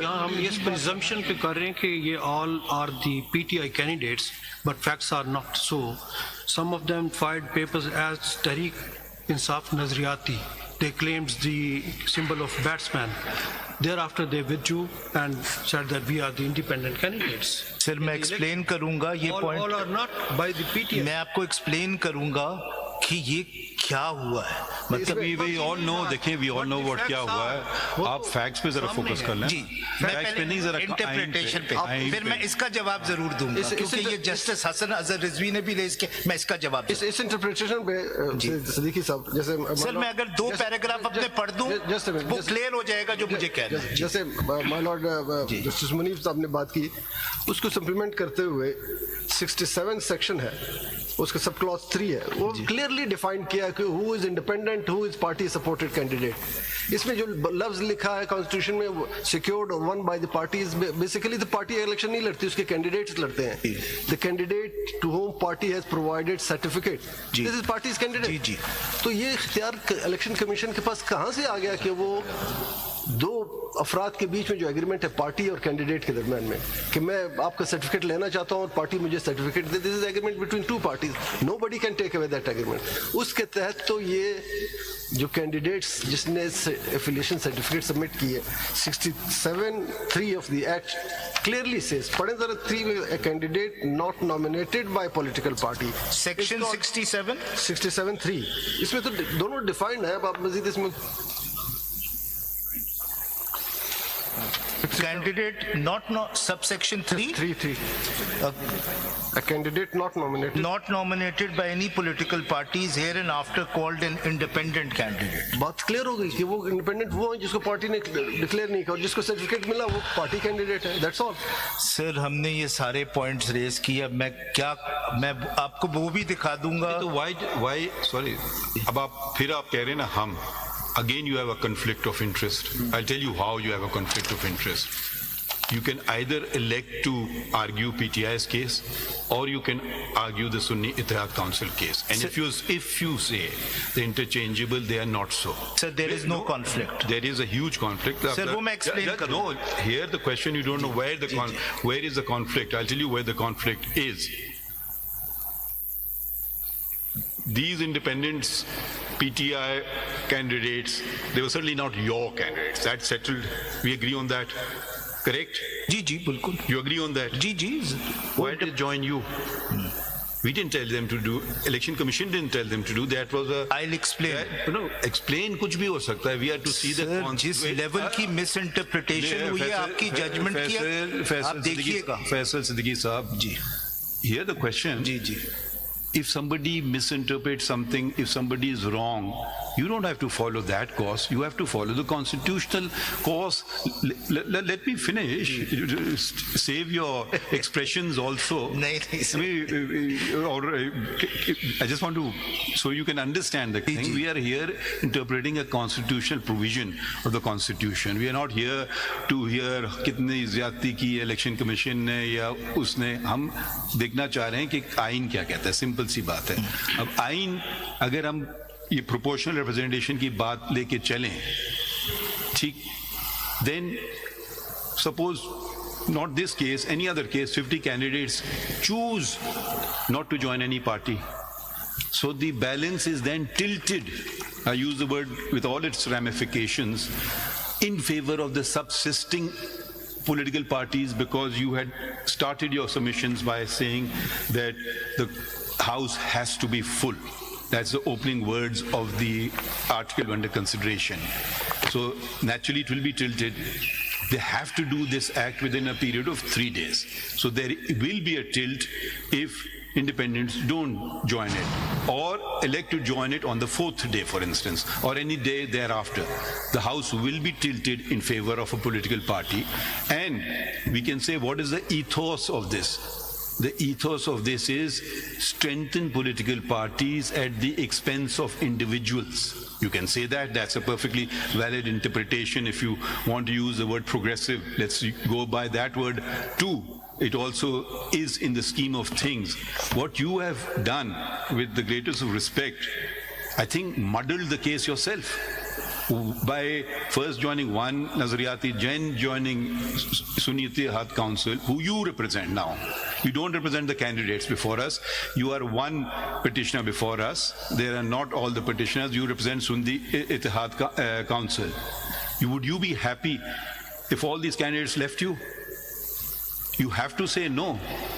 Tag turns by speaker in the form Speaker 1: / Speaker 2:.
Speaker 1: یہاں ہم اس پرزمپشن پہ کر رہے ہیں کہ یہ all are the P T I candidates but facts are not so. Some of them filed papers as Tehreek Insaf نظریاتی. They claimed the symbol of batsman. Thereafter they withdrew and said that we are the independent candidates.
Speaker 2: سر میں explain کروں گا یہ point.
Speaker 1: All are not by the PTI.
Speaker 2: میں آپ کو explain کروں گا کہ یہ کیا ہوا ہے.
Speaker 3: مطلب we all know, دیکھیں we all know what کیا ہوا ہے. آپ فیکٹس پہ ذرا فوکس کر لیں.
Speaker 2: جی
Speaker 3: فیکٹس پہ نہیں, ذرا
Speaker 2: انٹرپریٹیشن پہ. پھر میں اس کا جواب ضرور دوں گا کیونکہ یہ جسٹس حسن اظہر رضوی نے بھی ریز کیا. میں اس کا جواب
Speaker 4: اس انٹرپریٹیشن پہ صدیقی صاحب جیسے
Speaker 2: سر میں اگر دو پیراگراف اپنے پڑھ دوں وہ کلیئر ہو جائے گا جو مجھے کہنا ہے.
Speaker 4: جیسے مائی لارڈ جسٹس منیف صاحب نے بات کی, اس کو سپلیمنٹ کرتے ہوئے 67 سیکشن ہے, اس کا سب کلاس 3 ہے, وہ کلیئرلی ڈیفائن کیا کہ who is independent, who is party supported candidate. اس میں جو لفظ لکھا ہے کانسٹیٹیوشن میں سیکیورڈ اور won by the parties, basically تو پارٹی الیکشن نہیں لڑتی, اس کے کینڈیڈیٹس لڑتے ہیں. The candidate to whom party has provided certificate, this is party's candidate. تو یہ اختیار الیکشن کمیشن کے پاس کہاں سے آ گیا کہ وہ دو افراد کے بیچ میں جو ایگریمنٹ ہے پارٹی اور کینڈیڈیٹ کے درمیان میں کہ میں آپ کا سرٹیفکیٹ لینا چاہتا ہوں اور پارٹی مجھے سرٹیفکیٹ دے, this is agreement between two parties, nobody can take away that agreement. اس کے تحت تو یہ جو کینڈیڈیٹس جس نے ایفیلیشن سرٹیفکیٹ سبمٹ کی ہے 67(3) of the act clearly says, پڑھیں ذرا 3 میں, a candidate not nominated by political party.
Speaker 2: Section
Speaker 4: 67(3) اس میں تو دونوں ڈیفائنڈ ہیں. اب آپ مزید اس میں
Speaker 2: candidate not subsection 3
Speaker 4: a candidate not nominated
Speaker 2: by any political parties here and after called an independent candidate.
Speaker 4: بات کلیئر ہو گئی کہ وہ انڈیپینڈنٹ وہ ہیں جس کو پارٹی نے ڈکلیئر نہیں کیا, اور جس کو سرٹیفکیٹ ملا وہ پارٹی کینڈیڈیٹ ہے. That's all.
Speaker 2: سر ہم نے یہ سارے پوائنٹس ریز کیا, میں آپ کو وہ بھی دکھا دوں گا.
Speaker 3: تو وائی سوری, اب آپ پھر آپ کہہ رہے ہیں نا ہم again you have a conflict of interest. I'll tell you how you have a conflict of interest. You can either elect to argue PTI's case or you can argue the Sunni Ittihad Council case. And if you say they're interchangeable, they are not so.
Speaker 2: Sir, there is no conflict.
Speaker 3: There is a huge conflict.
Speaker 2: Sir, wo main explain karu.
Speaker 3: No, here the question you don't know where is the conflict. I'll tell you where the conflict is. These independents, PTI candidates, they were certainly not your candidates. That's settled. We agree on that. Correct?
Speaker 2: Ji, bilkul.
Speaker 3: You agree on that?
Speaker 2: Ji.
Speaker 3: Why did they join you? We didn't tell them to do. Election Commission didn't tell them to do. That was a.
Speaker 2: I'll explain.
Speaker 3: No, explain kuch bhi ho sakta hai. We have to see the.
Speaker 2: Sir, jis level ki misinterpretation hui hai aapki judgment ki, aap dekhiye ga.
Speaker 3: Faisal Siddiqui Sahab.
Speaker 2: Ji.
Speaker 3: Here the question.
Speaker 2: Ji.
Speaker 3: If somebody misinterprets something, if somebody is wrong, you don't have to follow that course. You have to follow the constitutional course. Let me finish. Save your expressions also. I just want to, so you can understand the thing. We are here interpreting a constitutional provision of the Constitution. We are not here to hear kitni zyadati ki election commission ne ya usne. ہم دیکھنا چاہ رہے ہیں کہ آئین کیا کہتا ہے. سمپل سی بات ہے. اب آئین اگر ہم یہ پروپورشنل ریپرزنٹیشن کی بات لے کے چلیں, ٹھیک, دین suppose not this case, any other case, 50 candidates choose not to join any party. So the balance is then tilted, I use the word with all its ramifications, in favor of the subsisting political parties, because you had started your submissions by saying that the House has to be full. That's the opening words of the article under consideration. So naturally it will be tilted. They have to do this act within a period of 3 days. So there will be a tilt if independents don't join it or elect to join it on the 4th day, for instance, or any day thereafter. The House will be tilted in favor of a political party. And we can say, what is the ethos of this? The ethos of this is strengthen political parties at the expense of individuals. You can say that. That's a perfectly valid interpretation. If you want to use the word progressive, let's go by that word too. It also is in the scheme of things. What you have done, with the greatest of respect, I think muddled the case yourself. by first joining one Nazariyati, then joining Sunni Ittihad Council, who you represent now. You don't represent the candidates before us. You are one petitioner before us. There are not all the petitioners. You represent Sunni Ittihad Council. Would you be happy if all these candidates left you? You have to say no.